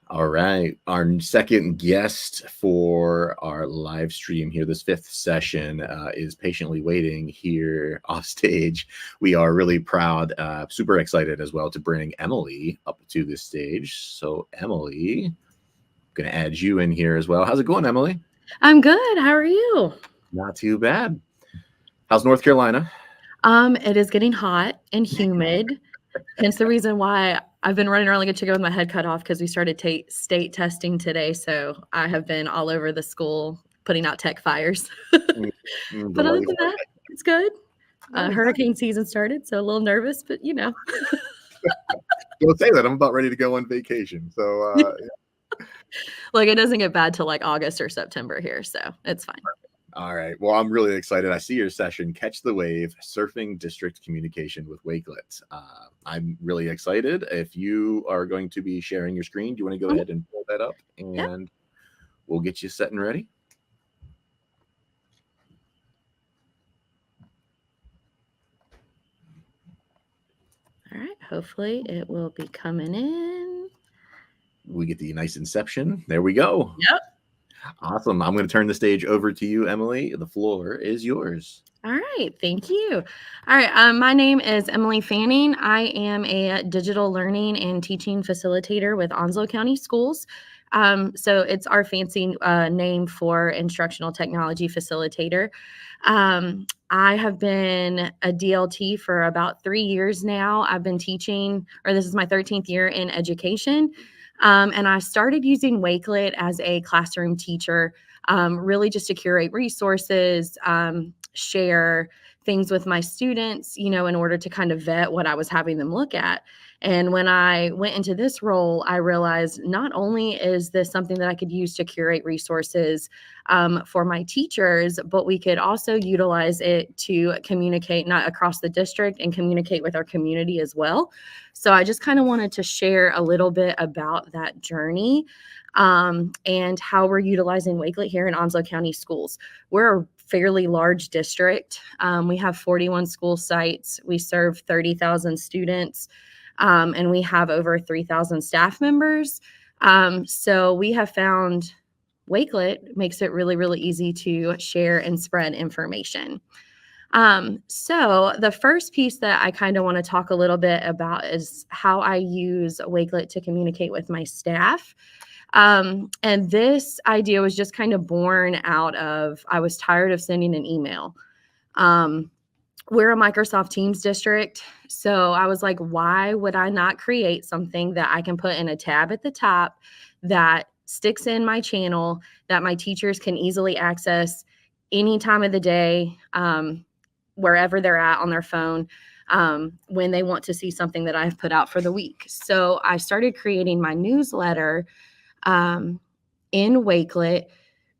All right. Our second guest for our live stream here, this fifth session, is patiently waiting here off stage. We are really proud, super excited as well to bring Emily up to this stage. So, Emily, I'm going to add you in here as well. How's it going, Emily? I'm good. How are you? Not too bad. How's North Carolina? It is getting hot and humid. Hence the reason why I've been running around like a chicken with my head cut off because we started state testing today. So I have been all over the school putting out tech fires. The But other life. than that, it's good. Nice. Hurricane season started, so a little nervous, but Don't say that. I'm about ready to go on vacation. So, like it doesn't get bad till like August or September here, so it's fine. all right. Well, I'm really excited. I see your session, Catch the Wave, Surfing District Communication with Wakelet. I'm really excited. If you are going to be sharing your screen, do you want to go ahead and pull that up and we'll get you set and ready? All right. Hopefully it will be coming in. We get the nice inception. There we go. Yep. Awesome. I'm going to turn the stage over to you, Emily. The floor is yours. All right. Thank you. All right. My name is Emily Fanning. I am a digital learning and teaching facilitator with Onslow County Schools. So it's our fancy name for instructional technology facilitator. I have been a DLT for about 3 years now. I've been teaching, or this is my 13th year in education. And I started using Wakelet as a classroom teacher, really just to curate resources, share things with my students, in order to kind of vet what I was having them look at. And when I went into this role, I realized not only is this something that I could use to curate resources for my teachers, but we could also utilize it to communicate not across the district and communicate with our community as well. So I just kind of wanted to share a little bit about that journey and how we're utilizing Wakelet here in Onslow County Schools. We're a fairly large district. We have 41 school sites. We serve 30,000 students. And we have over 3,000 staff members. So we have found Wakelet makes it really, really easy to share and spread information. So the first piece that I kind of want to talk a little bit about is how I use Wakelet to communicate with my staff. And this idea was just kind of born out of, I was tired of sending an email. We're a Microsoft Teams district. So I was like, why would I not create something that I can put in a tab at the top that sticks in my channel that my teachers can easily access any time of the day, wherever they're at on their phone, when they want to see something that I've put out for the week. So I started creating my newsletter in Wakelet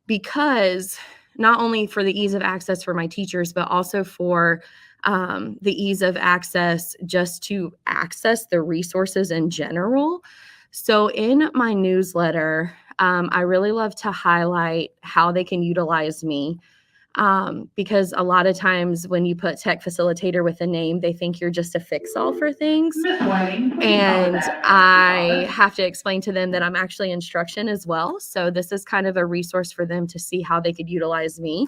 because not only for the ease of access for my teachers, but also for the ease of access just to access the resources in general. So in my newsletter, I really love to highlight how they can utilize me. Because a lot of times when you put tech facilitator with a name, they think you're just a fix-all for things. And I have to explain to them that I'm actually instruction as well. So this is kind of a resource for them to see how they could utilize me.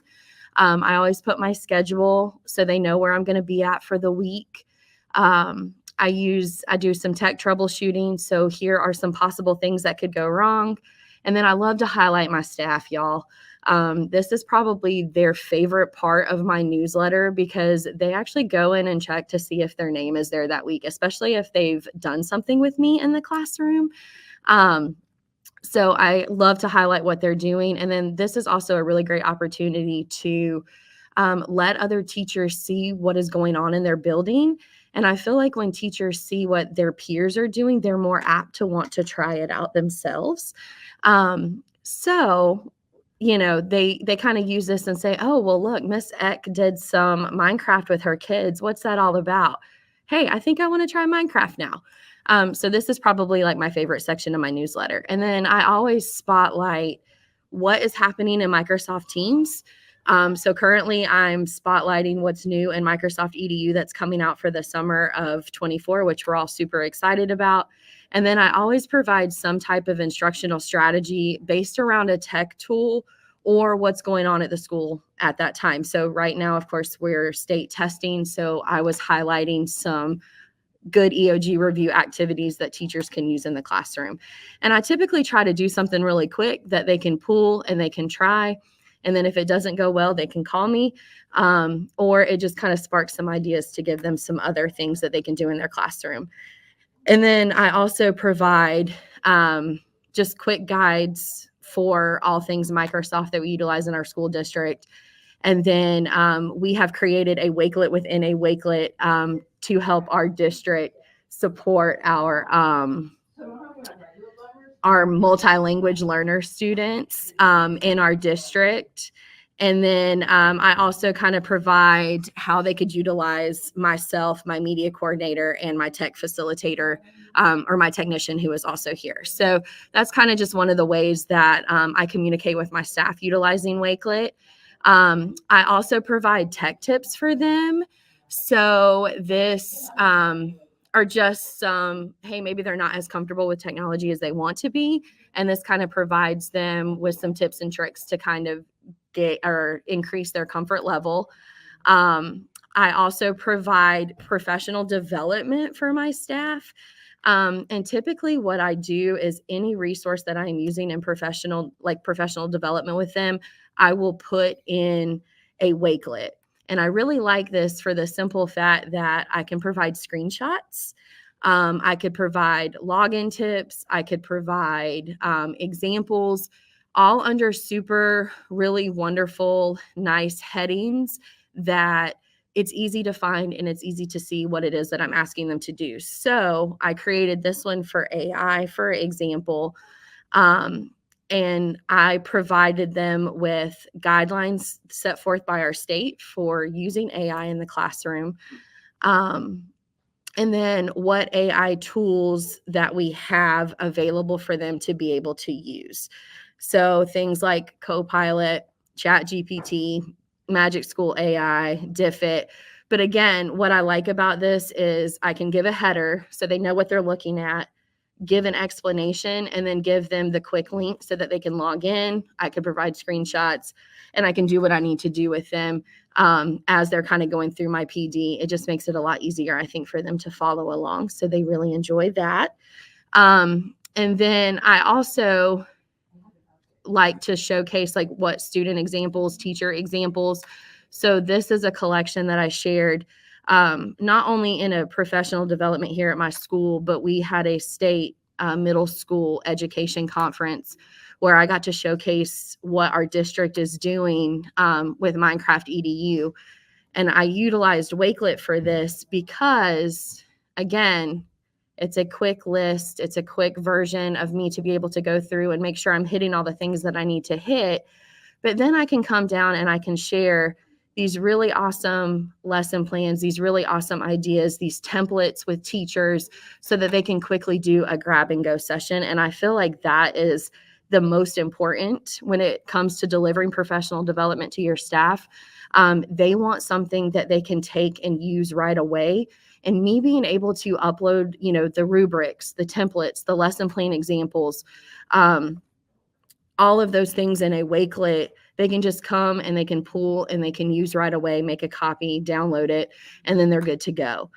I always put my schedule so they know where I'm going to be at for the week. I do some tech troubleshooting. So here are some possible things that could go wrong. And then I love to highlight my staff, y'all. This is probably their favorite part of my newsletter because they actually go in and check to see if their name is there that week, especially if they've done something with me in the classroom. So I love to highlight what they're doing. And then this is also a really great opportunity to let other teachers see what is going on in their building. And I feel like when teachers see what their peers are doing, they're more apt to want to try it out themselves. So they kind of use this and say, oh, well, look, Miss Eck did some Minecraft with her kids. What's that all about? Hey, I think I want to try Minecraft now. So this is probably like my favorite section of my newsletter. And then I always spotlight what is happening in Microsoft Teams. So currently I'm spotlighting what's new in Microsoft EDU that's coming out for the summer of 24, which we're all super excited about. And then I always provide some type of instructional strategy based around a tech tool or what's going on at the school at that time. So right now, of course, we're state testing. So I was highlighting some good EOG review activities that teachers can use in the classroom. And I typically try to do something really quick that they can pull and they can try. And then if it doesn't go well, they can call me, or it just kind of sparks some ideas to give them some other things that they can do in their classroom. And then I also provide just quick guides for all things Microsoft that we utilize in our school district. And then we have created a Wakelet within a Wakelet to help our district support our multi-language learner students in our district. And then I also kind of provide how they could utilize myself, my media coordinator, and my tech facilitator, or my technician who is also here. So that's kind of just one of the ways that I communicate with my staff utilizing Wakelet. I also provide tech tips for them. So this are just hey, maybe they're not as comfortable with technology as they want to be. And this kind of provides them with some tips and tricks to kind of get or increase their comfort level. I also provide professional development for my staff. And typically what I do is any resource that I'm using in professional development with them, I will put in a Wakelet. And I really like this for the simple fact that I can provide screenshots. I could provide login tips. I could provide examples, all under super, really wonderful, nice headings that it's easy to find and it's easy to see what it is that I'm asking them to do. So I created this one for AI, for example, and I provided them with guidelines set forth by our state for using AI in the classroom. And then what AI tools that we have available for them to be able to use. So things like Copilot, ChatGPT, Magic School AI, Diffit. But again, what I like about this is I can give a header so they know what they're looking at, give an explanation, and then give them the quick link so that they can log in. I could provide screenshots and I can do what I need to do with them as they're kind of going through my PD. It just makes it a lot easier, I think, for them to follow along. So they really enjoy that. And then I also like to showcase like what student examples, teacher examples. So this is a collection that I shared not only in a professional development here at my school, but we had a state middle school education conference where I got to showcase what our district is doing with Minecraft EDU. And I utilized Wakelet for this because, again, it's a quick list. It's a quick version of me to be able to go through and make sure I'm hitting all the things that I need to hit. But then I can come down and I can share these really awesome lesson plans, these really awesome ideas, these templates with teachers so that they can quickly do a grab and go session. And I feel like that is the most important when it comes to delivering professional development to your staff. They want something that they can take and use right away. And me being able to upload, the rubrics, the templates, the lesson plan examples, all of those things in a Wakelet, they can just come and they can pull and they can use right away, make a copy, download it, and then they're good to go.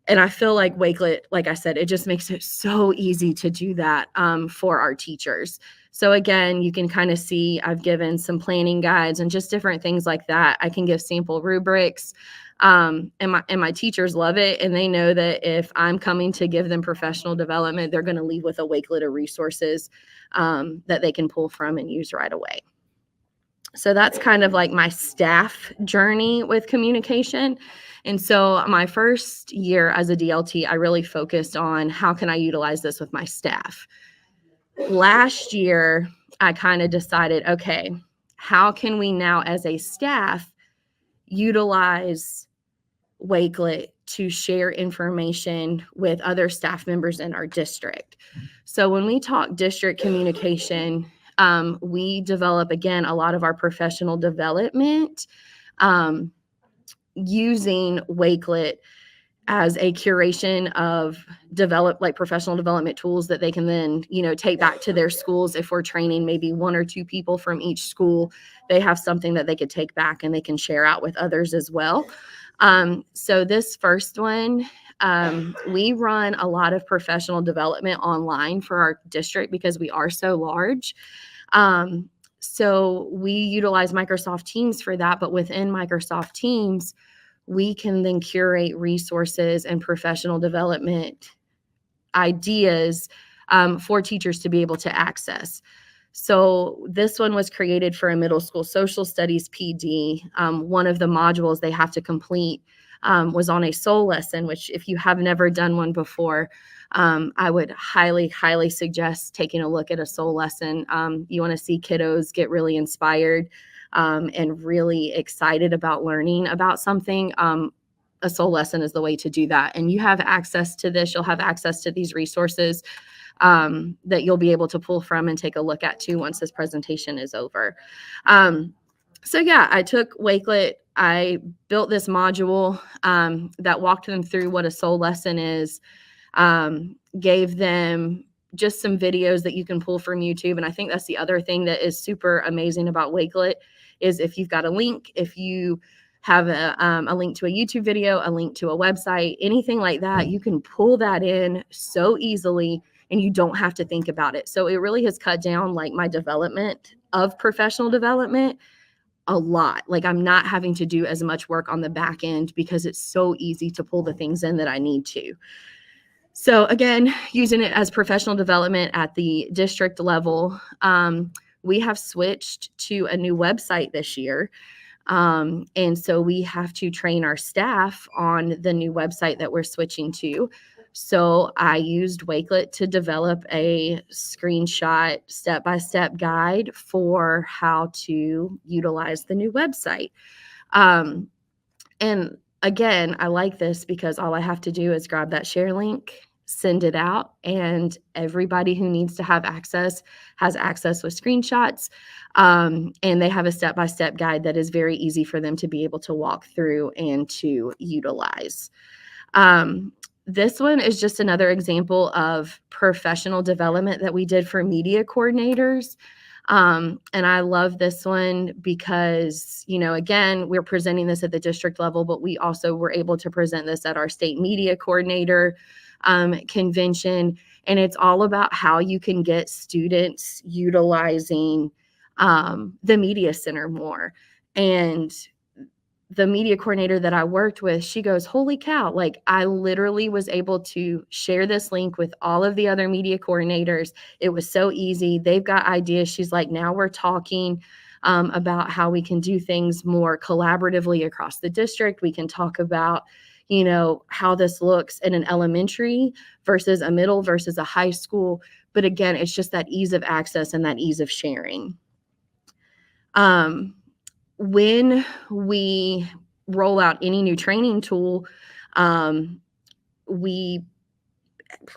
And I feel like Wakelet, like I said, it just makes it so easy to do that for our teachers. So again, you can kind of see I've given some planning guides and just different things like that. I can give sample rubrics. And my teachers love it. And they know that if I'm coming to give them professional development, they're going to leave with a Wakelet of resources that they can pull from and use right away. So that's kind of like my staff journey with communication. And so my first year as a DLT, I really focused on how can I utilize this with my staff. Last year, I kind of decided, okay, how can we now as a staff utilize Wakelet to share information with other staff members in our district? So when we talk district communication, we develop, again, a lot of our professional development using Wakelet as a curation of professional development tools that they can then, take back to their schools. If we're training maybe 1 or 2 people from each school, they have something that they could take back and they can share out with others as well. So this first one, we run a lot of professional development online for our district because we are so large. So we utilize Microsoft Teams for that, but within Microsoft Teams, we can then curate resources and professional development ideas for teachers to be able to access. So this one was created for a middle school social studies PD. One of the modules they have to complete was on a soul lesson, which if you have never done one before, I would highly, highly suggest taking a look at a soul lesson. You want to see kiddos get really inspired and really excited about learning about something. A soul lesson is the way to do that. And you have access to this. You'll have access to these resources that you'll be able to pull from and take a look at too once this presentation is over. So yeah, I took Wakelet. I built this module that walked them through what a soul lesson is, gave them just some videos that you can pull from YouTube. And I think that's the other thing that is super amazing about Wakelet is if you've got a link, if you have a link to a YouTube video, a link to a website, anything like that, you can pull that in so easily and you don't have to think about it. So it really has cut down like my development of professional development a lot. Like I'm not having to do as much work on the back end because it's so easy to pull the things in that I need to. So again, using it as professional development at the district level, we have switched to a new website this year. And so we have to train our staff on the new website that we're switching to. So I used Wakelet to develop a screenshot step-by-step guide for how to utilize the new website. And again, I like this because all I have to do is grab that share link, send it out, and everybody who needs to have access has access with screenshots. And they have a step-by-step guide that is very easy for them to be able to walk through and to utilize. This one is just another example of professional development that we did for media coordinators. And I love this one because, again, we're presenting this at the district level, but we also were able to present this at our state media coordinator convention. And it's all about how you can get students utilizing the media center more. And the media coordinator that I worked with, she goes, holy cow, like I literally was able to share this link with all of the other media coordinators. It was so easy. They've got ideas. She's like, now we're talking about how we can do things more collaboratively across the district. We can talk about, how this looks in an elementary versus a middle versus a high school. But again, it's just that ease of access and that ease of sharing. When we roll out any new training tool, we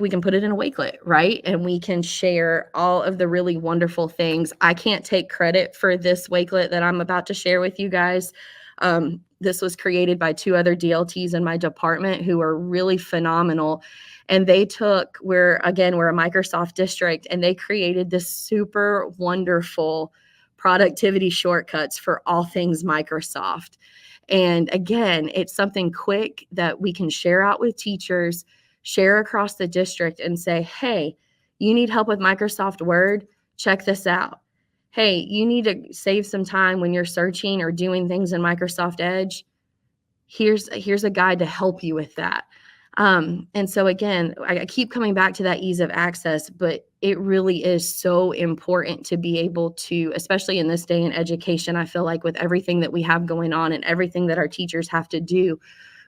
can put it in a Wakelet, right? And we can share all of the really wonderful things. I can't take credit for this Wakelet that I'm about to share with you guys. This was created by 2 other DLTs in my department who are really phenomenal. And we're a Microsoft district, and they created this super wonderful productivity shortcuts for all things Microsoft. And again, it's something quick that we can share out with teachers, share across the district and say, hey, you need help with Microsoft Word? Check this out. Hey, you need to save some time when you're searching or doing things in Microsoft Edge. Here's a guide to help you with that. And so again, I keep coming back to that ease of access, but it really is so important to be able to, especially in this day in education, I feel like with everything that we have going on and everything that our teachers have to do,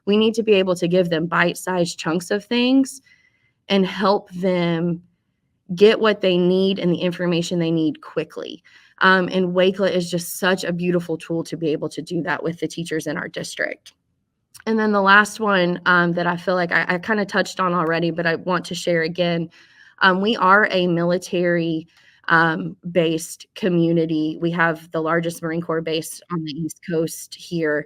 we need to be able to give them bite-sized chunks of things and help them get what they need and the information they need quickly. And Wakelet is just such a beautiful tool to be able to do that with the teachers in our district. And then the last one that I feel like I kind of touched on already, but I want to share again. We are a military based community. We have the largest Marine Corps base on the East Coast here.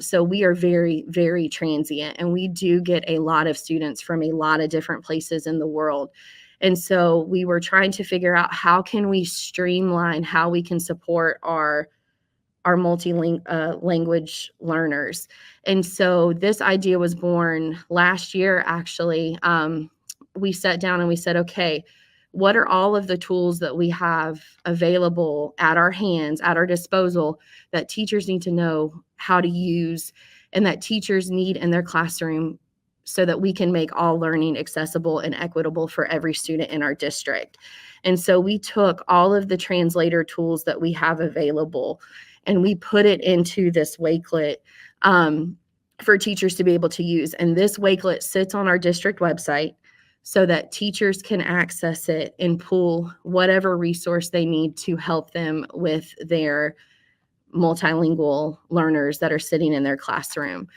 So we are very, very transient, and we do get a lot of students from a lot of different places in the world. And so we were trying to figure out how can we streamline how we can support our multi-language learners. And so this idea was born last year, actually. We sat down and we said, okay, what are all of the tools that we have available at our hands, at our disposal, that teachers need to know how to use and that teachers need in their classroom so that we can make all learning accessible and equitable for every student in our district. And so we took all of the translator tools that we have available and we put it into this Wakelet for teachers to be able to use. And this Wakelet sits on our district website so that teachers can access it and pull whatever resource they need to help them with their multilingual learners that are sitting in their classroom.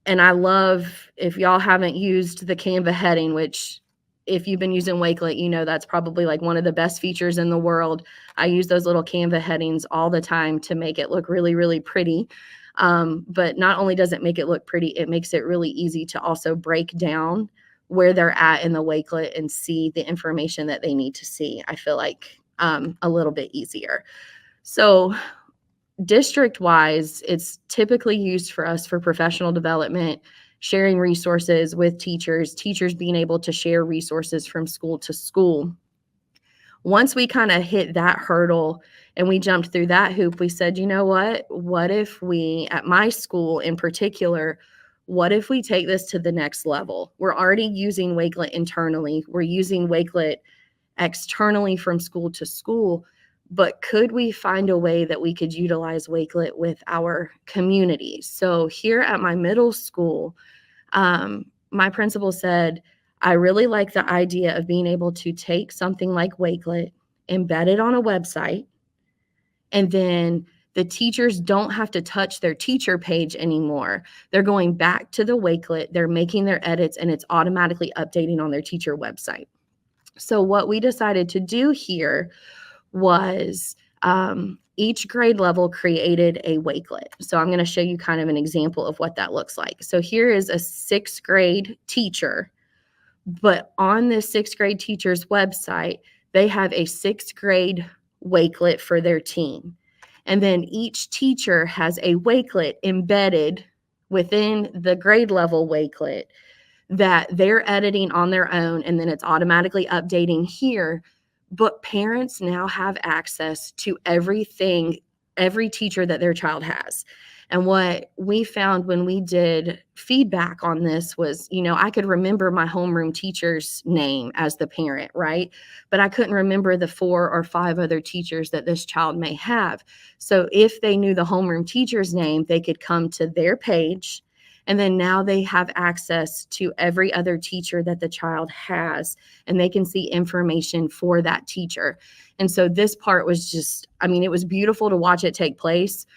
And I love, if y'all haven't used the Canva heading, which if you've been using Wakelet, you know that's probably like one of the best features in the world. I use those little Canva headings all the time to make it look really, really pretty. But not only does it make it look pretty, it makes it really easy to also break down where they're at in the Wakelet and see the information that they need to see. I feel like a little bit easier. So district-wise, it's typically used for us for professional development, sharing resources with teachers, teachers being able to share resources from school to school. Once we kind of hit that hurdle and we jumped through that hoop, we said, you know what if we, at my school in particular, what if we take this to the next level? We're already using Wakelet internally. We're using Wakelet externally from school to school, but could we find a way that we could utilize Wakelet with our community? So here at my middle school, my principal said, I really like the idea of being able to take something like Wakelet, embed it on a website, and then the teachers don't have to touch their teacher page anymore. They're going back to the Wakelet, they're making their edits, and it's automatically updating on their teacher website. So what we decided to do here was each grade level created a Wakelet. So I'm going to show you kind of an example of what that looks like. So here is a 6th grade teacher, but on this 6th grade teacher's website, they have a 6th grade Wakelet for their team. And then each teacher has a Wakelet embedded within the grade level Wakelet that they're editing on their own, and then it's automatically updating here. But parents now have access to everything, every teacher that their child has. And what we found when we did feedback on this was, I could remember my homeroom teacher's name as the parent, right? But I couldn't remember the 4 or 5 other teachers that this child may have. So if they knew the homeroom teacher's name, they could come to their page. And then now they have access to every other teacher that the child has, and they can see information for that teacher. And so this part was just, it was beautiful to watch it take place.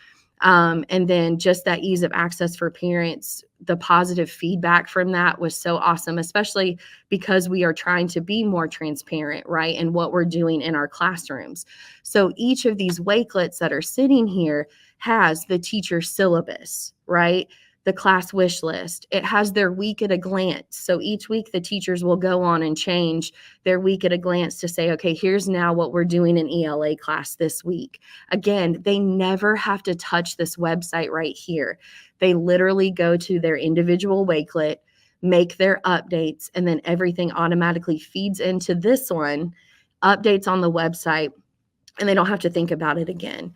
And then just that ease of access for parents, the positive feedback from that was so awesome, especially because we are trying to be more transparent, right, in what we're doing in our classrooms. So each of these Wakelets that are sitting here has the teacher syllabus, right? The class wish list. It has their week at a glance. So each week the teachers will go on and change their week at a glance to say, okay, here's now what we're doing in ELA class this week. Again, they never have to touch this website right here. They literally go to their individual Wakelet, make their updates, and then everything automatically feeds into this one, updates on the website, and they don't have to think about it again.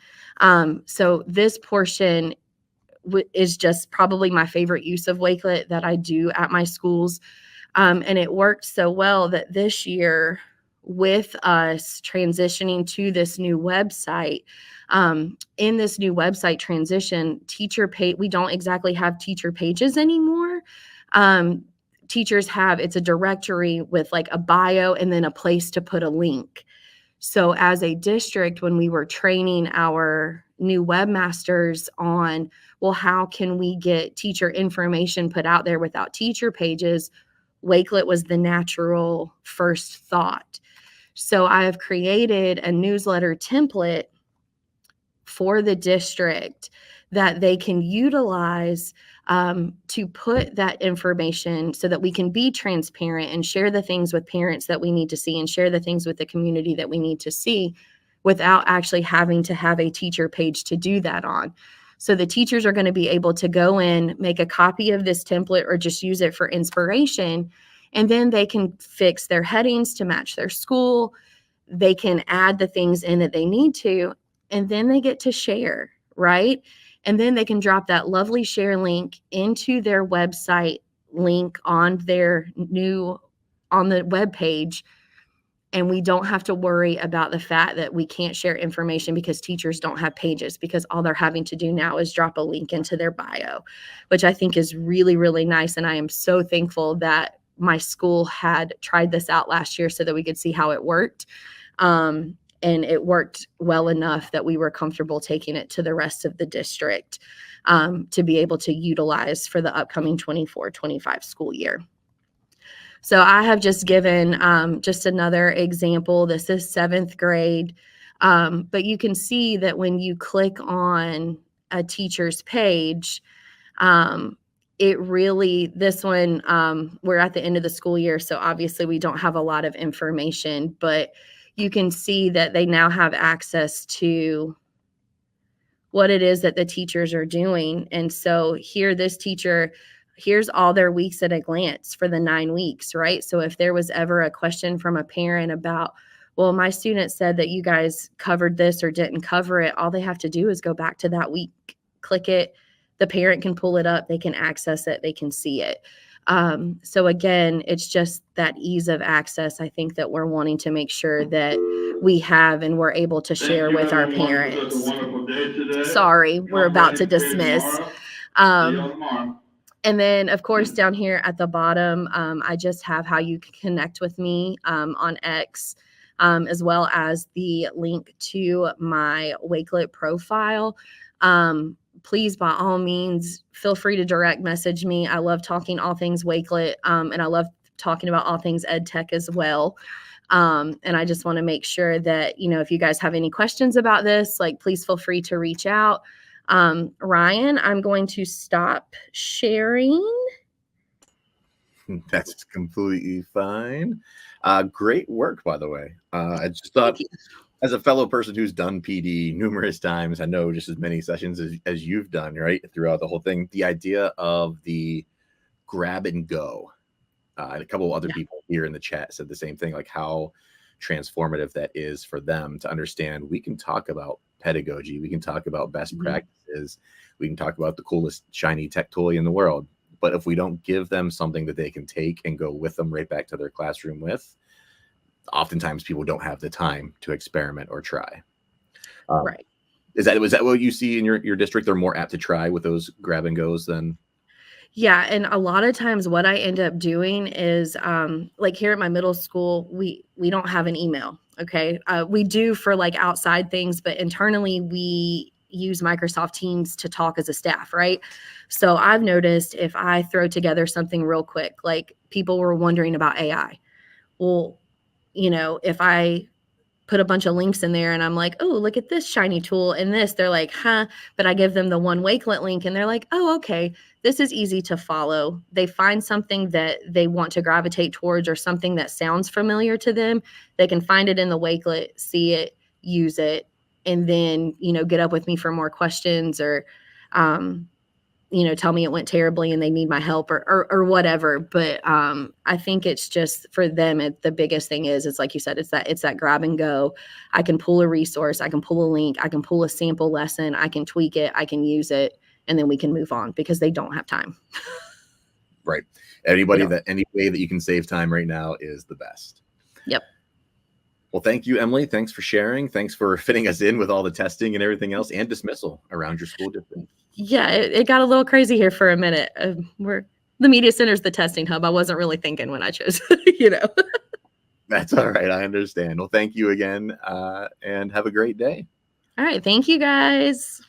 So this portion is just probably my favorite use of Wakelet that I do at my schools. And it worked so well that this year, with us transitioning to this new website, in this new website transition, we don't exactly have teacher pages anymore. Teachers it's a directory with like a bio and then a place to put a link. So as a district, when we were training our new webmasters on, well, how can we get teacher information put out there without teacher pages, Wakelet was the natural first thought. So I have created a newsletter template for the district that they can utilize to put that information so that we can be transparent and share the things with parents that we need to see and share the things with the community that we need to see without actually having to have a teacher page to do that on. So the teachers are going to be able to go in, make a copy of this template or just use it for inspiration, and then they can fix their headings to match their school. They can add the things in that they need to, and then they get to share, right? And then they can drop that lovely share link into their website link on the web page. And we don't have to worry about the fact that we can't share information because teachers don't have pages, because all they're having to do now is drop a link into their bio, which I think is really, really nice. And I am so thankful that my school had tried this out last year so that we could see how it worked. And it worked well enough that we were comfortable taking it to the rest of the district to be able to utilize for the upcoming 24-25 school year. So I have just given just another example. This is 7th grade, but you can see that when you click on a teacher's page, this one, we're at the end of the school year, so obviously we don't have a lot of information, but you can see that they now have access to what it is that the teachers are doing. And so here, this teacher, here's all their weeks at a glance for the 9 weeks, right? So if there was ever a question from a parent about, well, my student said that you guys covered this or didn't cover it, all they have to do is go back to that week, click it. The parent can pull it up, they can access it, they can see it. So again, it's just that ease of access, I think, that we're wanting to make sure that we have and we're able to share with our parents. Sorry, we're about to dismiss. And then, of course, down here at the bottom, I just have how you can connect with me on X, as well as the link to my Wakelet profile. Please, by all means, feel free to direct message me. I love talking all things Wakelet, and I love talking about all things ed tech as well. And I just want to make sure that, if you guys have any questions about this, please feel free to reach out. Ryan, I'm going to stop sharing. That's completely fine. Great work, by the way. I just thought, as a fellow person who's done PD numerous times, I know just as many sessions as you've done, right, throughout the whole thing, the idea of the grab and go. And a couple of other people here in the chat said the same thing, like how transformative that is for them to understand we can talk about pedagogy, we can talk about best practices, we can talk about the coolest shiny tech toy in the world. But if we don't give them something that they can take and go with them right back to their classroom with, oftentimes people don't have the time to experiment or try. Right. Was that what you see in your district? They're more apt to try with those grab and goes than? Yeah. And a lot of times what I end up doing is here at my middle school, we don't have an email. Okay. We do for outside things, but internally we use Microsoft Teams to talk as a staff, right? So I've noticed if I throw together something real quick, people were wondering about AI. Well, if I put a bunch of links in there and I'm like, oh, look at this shiny tool and this, they're like, huh? But I give them the one Wakelet link and they're like, oh, okay, this is easy to follow. They find something that they want to gravitate towards or something that sounds familiar to them. They can find it in the Wakelet, see it, use it, and then, get up with me for more questions or, tell me it went terribly and they need my help or whatever. But I think it's just for them, the biggest thing is like you said, it's that grab and go. I can pull a resource, I can pull a link, I can pull a sample lesson, I can tweak it, I can use it, and then we can move on because they don't have time. Right. Any way that you can save time right now is the best. Yep. Well, thank you, Emily. Thanks for sharing. Thanks for fitting us in with all the testing and everything else and dismissal around your school district. Yeah, it got a little crazy here for a minute. The media center is the testing hub. I wasn't really thinking when I chose, That's all right. I understand. Well, thank you again, and have a great day. All right. Thank you, guys.